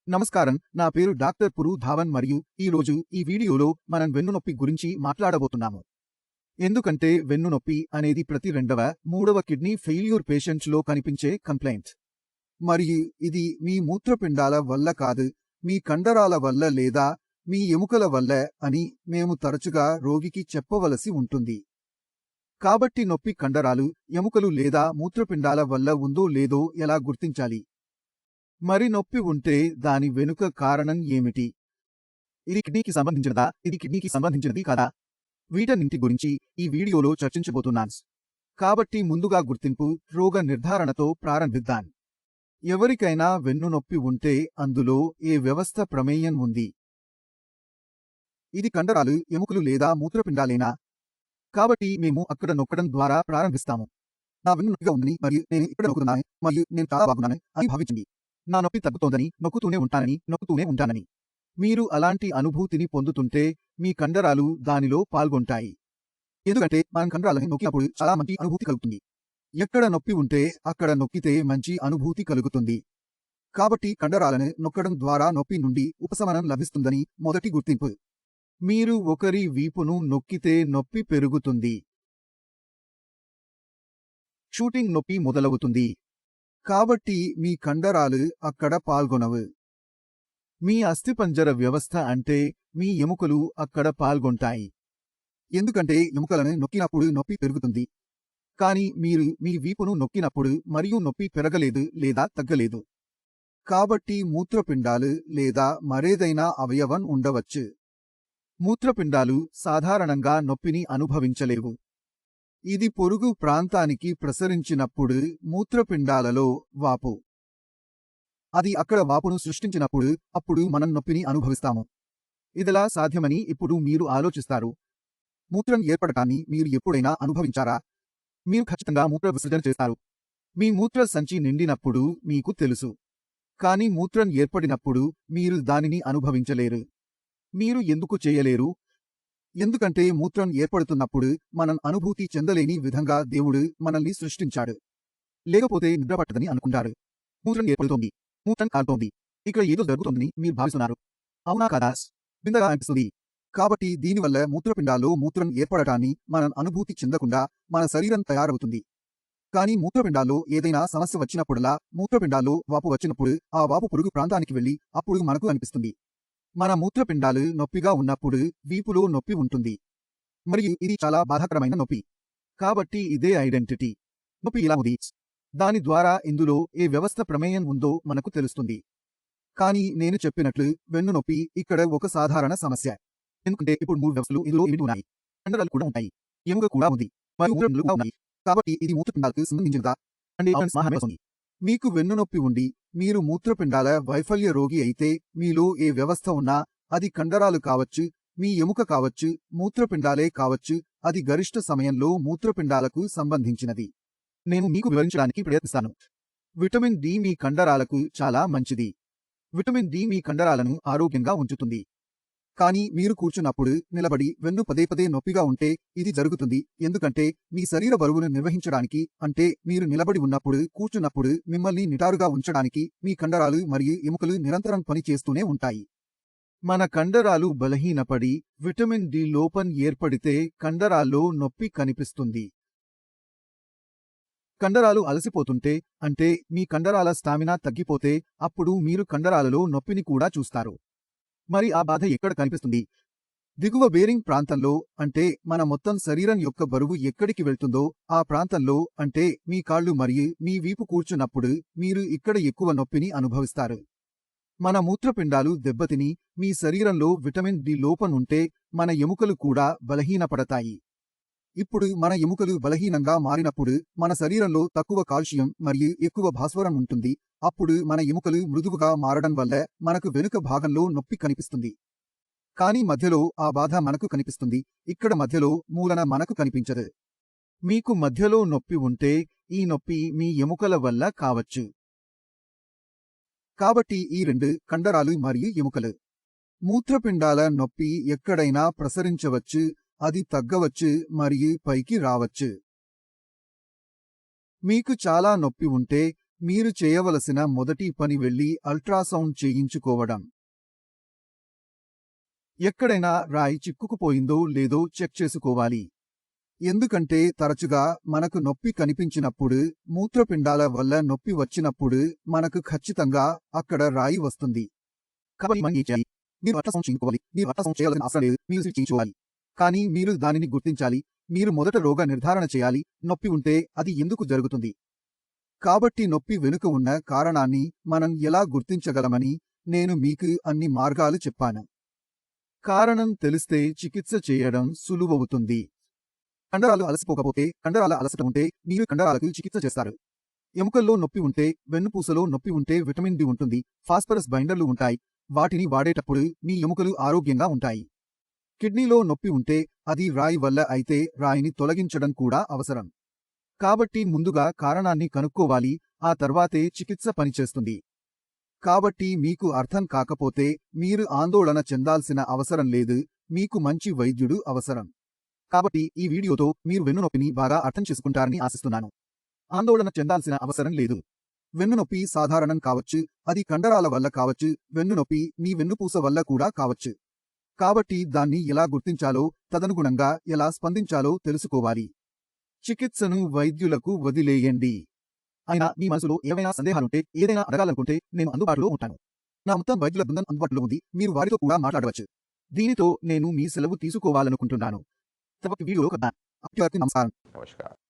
నమస్కారం. నా పేరు డాక్టర్ పురు ధావన్ మరియు ఈరోజు ఈ వీడియోలో మనం వెన్నునొప్పి గురించి మాట్లాడబోతున్నాము. ఎందుకంటే వెన్నునొప్పి అనేది ప్రతి రెండవ, మూడవ కిడ్నీ ఫెయిల్యూర్ పేషెంట్స్లో కనిపించే కంప్లైంట్. మరియు ఇది మీ మూత్రపిండాల వల్ల కాదు, మీ కండరాల వల్ల లేదా మీ ఎముకల వల్ల అని మేము తరచుగా రోగికి చెప్పవలసి ఉంటుంది. కాబట్టి నొప్పి కండరాలు, ఎముకలు లేదా మూత్రపిండాల వల్ల ఉందో లేదో ఎలా గుర్తించాలి? మరి నొప్పి ఉంటే దాని వెనుక కారణం ఏమిటి? ఇది కిడ్నీకి సంబంధించినదా? ఇది కిడ్నీకి సంబంధించినది కాదా? వీటన్నింటి గురించి ఈ వీడియోలో చర్చించబోతున్నాను. కాబట్టి ముందుగా గుర్తింపు, రోగ నిర్ధారణతో ప్రారంభిద్దాం. ఎవరికైనా వెన్నునొప్పి ఉంటే అందులో ఏ వ్యవస్థ ప్రమేయం ఉంది? ఇది కండరాలు, ఎముకలు లేదా మూత్రపిండాలేనా? కాబట్టి మేము అక్కడ నొక్కడం ద్వారా ప్రారంభిస్తాము. నా వెన్ను నొప్పిగా ఉందని మరియు నేను ఇక్కడ నొక్కుతున్నాను మరియు నేను చాలా బాగున్నాను అని భావించండి. నా నొప్పి తగ్గుతోందని, నొక్కుతూనే ఉంటానని. మీరు అలాంటి అనుభూతిని పొందుతుంటే మీ కండరాలు దానిలో పాల్గొంటాయి. ఎందుకంటే మనం కండరాలని నొక్కినప్పుడు చాలా మంచి అనుభూతి కలుగుతుంది. ఎక్కడ నొప్పి ఉంటే అక్కడ నొక్కితే మంచి అనుభూతి కలుగుతుంది. కాబట్టి కండరాలను నొక్కడం ద్వారా నొప్పి నుండి ఉపశమనం లభిస్తుందని మొదటి గుర్తింపు. మీరు ఒకరి వీపును నొక్కితే నొప్పి పెరుగుతుంది. షూటింగ్ నొప్పి మొదలవుతుంది. కాబట్టి మీ కండరాలు అక్కడ పాల్గొనవు. మీ అస్థిపంజర వ్యవస్థ అంటే మీ ఎముకలు అక్కడ పాల్గొంటాయి. ఎందుకంటే ఎముకలను నొక్కినప్పుడు నొప్పి పెరుగుతుంది. కానీ మీరు మీ వీపును నొక్కినప్పుడు మరియు నొప్పి పెరగలేదు లేదా తగ్గలేదు. కాబట్టి మూత్రపిండాలు లేదా మరేదైనా అవయవం ఉండవచ్చు. మూత్రపిండాలు సాధారణంగా నొప్పిని అనుభవించలేవు. ఇది పొరుగు ప్రాంతానికి ప్రసరించినప్పుడు మూత్రపిండాలలో వాపు. అది అక్కడ వాపును సృష్టించినప్పుడు అప్పుడు మనం నొప్పిని అనుభవిస్తాము. ఇదిలా సాధ్యమని ఇప్పుడు మీరు ఆలోచిస్తారు. మూత్రం ఏర్పడటాన్ని మీరు ఎప్పుడైనా అనుభవించారా? మీరు ఖచ్చితంగా మూత్ర విసర్జన చేస్తారు. మీ మూత్ర సంచి నిండినప్పుడు మీకు తెలుసు. కానీ మూత్రం ఏర్పడినప్పుడు మీరు దానిని అనుభవించలేరు. మీరు ఎందుకు చేయలేరు? ఎందుకంటే మూత్రం ఏర్పడుతున్నప్పుడు మనం అనుభూతి చెందలేని విధంగా దేవుడు మనల్ని సృష్టించాడు. లేకపోతే నిద్రపట్టదని అనుకుంటారు. మూత్రం ఏర్పడుతోంది, మూత్రం కారుతోంది, ఇక్కడ ఏదో జరుగుతోందని మీరు భావిస్తున్నారు. అవునా కాదా? వింతగా అనిపిస్తుంది. కాబట్టి దీనివల్ల మూత్రపిండాల్లో మూత్రం ఏర్పడటాన్ని మనం అనుభూతి చెందకుండా మన శరీరం తయారవుతుంది. కానీ మూత్రపిండాల్లో ఏదైనా సమస్య వచ్చినప్పుడల్లా, మూత్రపిండాల్లో వాపు వచ్చినప్పుడు ఆ వాపు పొరుగు ప్రాంతానికి వెళ్లి అప్పుడు మనకు అనిపిస్తుంది. మన మూత్రపిండాలు నొప్పిగా ఉన్నప్పుడు వీపులో నొప్పి ఉంటుంది. మరియు ఇది చాలా బాధాకరమైన నొప్పి. కాబట్టి ఇదే ఐడెంటిటీ. నొప్పి ఇలా ఉంది. దాని ద్వారా ఇందులో ఏ వ్యవస్థ ప్రమేయం ఉందో మనకు తెలుస్తుంది. కానీ నేను చెప్పినట్లు వెన్ను నొప్పి ఇక్కడ ఒక సాధారణ సమస్య. ఎందుకంటే ఇప్పుడు 3 వ్యవస్థలు ఇందులో ఇమిడి ఉన్నాయి. కండరాలు కూడా ఉంటాయి, ఎముక కూడా ఉంది మరియు మూత్రపిండాలు కూడా ఉన్నాయి. కాబట్టి ఇది మూత్రపిండాలకు సంబంధించినదా? మీకు వెన్నునొప్పి ఉండి మీరు మూత్రపిండాల వైఫల్య రోగి అయితే మీలో ఏ వ్యవస్థ ఉన్నా, అది కండరాలు కావచ్చు, మీ ఎముక కావచ్చు, మూత్రపిండాలే కావచ్చు, అది గరిష్ట సమయంలో మూత్రపిండాలకు సంబంధించినది. నేను మీకు వివరించడానికి ప్రయత్నిస్తాను. విటమిన్ డి మీ కండరాలకు చాలా మంచిది. విటమిన్ డి మీ కండరాలను ఆరోగ్యంగా ఉంచుతుంది. కానీ మీరు కూర్చున్నప్పుడు, నిలబడి వెన్ను పదే నొప్పిగా ఉంటే ఇది జరుగుతుంది. ఎందుకంటే మీ శరీర బరువును నిర్వహించడానికి, అంటే మీరు నిలబడి ఉన్నప్పుడు, కూర్చున్నప్పుడు మిమ్మల్ని నిటారుగా ఉంచడానికి మీ కండరాలు మరియు ఎముకలు నిరంతరం పని చేస్తూనే ఉంటాయి. మన కండరాలు బలహీనపడి విటమిన్ డి లోపం ఏర్పడితే కండరాల్లో నొప్పి కనిపిస్తుంది. కండరాలు అలసిపోతుంటే, అంటే మీ కండరాల స్టామినా తగ్గిపోతే అప్పుడు మీరు కండరాలలో నొప్పిని కూడా చూస్తారు. మరి ఆ బాధ ఎక్కడ కనిపిస్తుంది? దిగువ బేరింగ్ ప్రాంతంలో, అంటే మన మొత్తం శరీరం యొక్క బరువు ఎక్కడికి వెళ్తుందో ఆ ప్రాంతంలో, అంటే మీ కాళ్ళు మరియు మీ వీపు కూర్చున్నప్పుడు మీరు ఇక్కడ ఎక్కువ నొప్పిని అనుభవిస్తారు. మన మూత్రపిండాలు దెబ్బతిని మీ శరీరంలో విటమిన్ డి లోపం ఉంటే మన ఎముకలు కూడా బలహీనపడతాయి. ఇప్పుడు మన ఎముకలు బలహీనంగా మారినప్పుడు మన శరీరంలో తక్కువ కాల్షియం మరియు ఎక్కువ భాస్వరం ఉంటుంది. అప్పుడు మన ఎముకలు మృదువుగా మారడం వల్ల మనకు వెనుక భాగంలో నొప్పి కనిపిస్తుంది. కానీ మధ్యలో ఆ బాధ మనకు కనిపిస్తుంది. ఇక్కడ మధ్యలో మూలన మనకు కనిపించదు. మీకు మధ్యలో నొప్పి ఉంటే ఈ నొప్పి మీ ఎముకల వల్ల కావచ్చు. కాబట్టి ఈ 2 కండరాలు మరియు ఎముకలు. మూత్రపిండాల నొప్పి ఎక్కడైనా ప్రసరించవచ్చు, అది తగ్గవచ్చు మరియు పైకి రావచ్చు. మీకు చాలా నొప్పి ఉంటే మీరు చేయవలసిన మొదటి పని వెళ్లి అల్ట్రాసౌండ్ చేయించుకోవడం. ఎక్కడైనా రాయి చిక్కుకుపోయిందో లేదో చెక్ చేసుకోవాలి. ఎందుకంటే తరచుగా మనకు నొప్పి కనిపించినప్పుడు, మూత్రపిండాల వల్ల నొప్పి వచ్చినప్పుడు మనకు ఖచ్చితంగా అక్కడ రాయి వస్తుంది. కాబట్టి మనం ఏం చేయాలి? మీరు అల్ట్రాసౌండ్ చేయించుకోవాలి. మీరు అల్ట్రాసౌండ్ చేయాల్సిన అవసరం లేదు, మీరు సిటీ చేయించుకోవాలి. కానీ మీరు దానిని గుర్తించాలి. మీరు మొదట రోగ నిర్ధారణ చేయాలి. నొప్పి ఉంటే అది ఎందుకు జరుగుతుంది? కాబట్టి నొప్పి వెనుక ఉన్న కారణాన్ని మనం ఎలా గుర్తించగలమని నేను మీకు అన్ని మార్గాలు చెప్పాను. కారణం తెలిస్తే చికిత్స చేయడం సులువవుతుంది. కండరాలు అలసిపోకపోతే, కండరాల అలసట ఉంటే మీరు కండరాలకు చికిత్స చేస్తారు. ఎముకల్లో నొప్పి ఉంటే, వెన్నుపూసలో నొప్పి ఉంటే విటమిన్ డి ఉంటుంది, ఫాస్ఫరస్ బైండర్లు ఉంటాయి. వాటిని వాడేటప్పుడు మీ ఎముకలు ఆరోగ్యంగా ఉంటాయి. కిడ్నీలో నొప్పి ఉంటే అది రాయి వల్ల అయితే రాయిని తొలగించడం కూడా అవసరం. కాబట్టి ముందుగా కారణాన్ని కనుక్కోవాలి, ఆ తర్వాతే చికిత్స పనిచేస్తుంది. కాబట్టి మీకు అర్థం కాకపోతే మీరు ఆందోళన చెందాల్సిన అవసరం లేదు, మీకు మంచి వైద్యుడు అవసరం. కాబట్టి ఈ వీడియోతో మీరు వెన్నునొప్పిని బాగా అర్థం చేసుకుంటారని ఆశిస్తున్నాను. ఆందోళన చెందాల్సిన అవసరం లేదు. వెన్నునొప్పి సాధారణం కావచ్చు, అది కండరాల వల్ల కావచ్చు, వెన్నునొప్పి మీ వెన్నుపూస వల్ల కూడా కావచ్చు. కాబట్టి దాన్ని ఎలా గుర్తించాలో, తదనుగుణంగా ఎలా స్పందించాలో తెలుసుకోవాలి. చికిత్సను వైద్యులకు వదిలేయండి. అయినా మీ మనసులో ఏవైనా సందేహాలుంటే, ఏదైనా అడగాలనుకుంటే నేను అందుబాటులో ఉంటాను. నా మొత్తం వైద్యుల బృందం అందుబాటులో ఉంది, మీరు వారితో కూడా మాట్లాడవచ్చు. దీనితో నేను మీ సెలవు తీసుకోవాలనుకుంటున్నాను. తరువాతి వీడియోలో కలుద్దాం. అప్పటి వరకు నమస్కారం. नमस्कार।